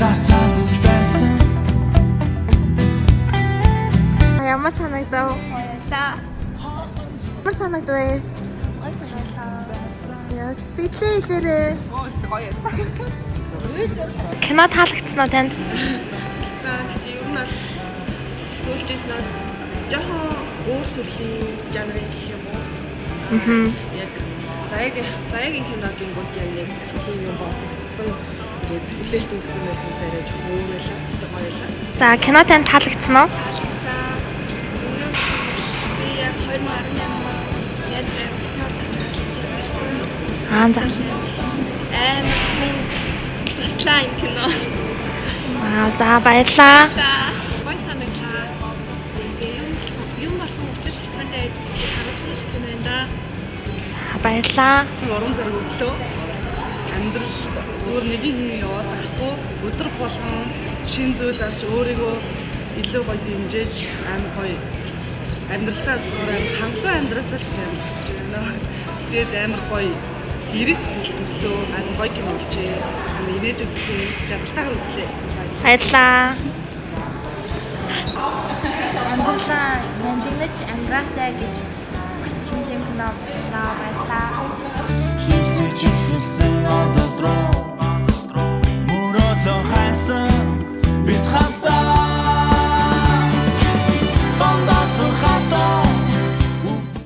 цаанч байсан. Ямар санагдав? Баярлалаа. Ямар санагдав? Яа, сэтгэлээ хэлээрээ. Гоё. Кино таалагдсан уу танд? За ер нь бол сүүлчээснээс жоохон өөр төрлийн жанрын гэх юм уу? Яг заяагийн киногийн гот яг тийм юм бодсон. Тэгээд хүлээлт үзсэн байснаас арай жоохон өөр байлаа. Гоё байлаа. За, кино танд таалагдсан уу? За өнөөдөр би яг 2018 онд янзрын снор татчихсан байсан. Аа, за. Туслаа юм кино. Аа, за баярлаа. Гоё санагдлаа. Юм болсон учраас тандаа харуулсан юм байна да. За, баярлаа. Уран зэрэг өглөө амьдрал зүгээр нэгийг яваад байхгүй өдөр болгон шин зүйл авч өөрийгөө илүү гоё дэмжиж амар гоё амьдралдаа зүгээр хангалуун амьдрасаа л амар хүсэж байна. Тэгээд амар гоё ирээс төлөвлөсөн амар гоё юм болжээ. Амар инээж үзсэн, жаргалтайгаар үзлээ. Баярлаа. Амьдралаа мэндэнэж амьдраасаа гэж хүссэн тийм кино баярлаа. Хивсэж ихсэн ододроо мөрөдлөө хайсан бид хас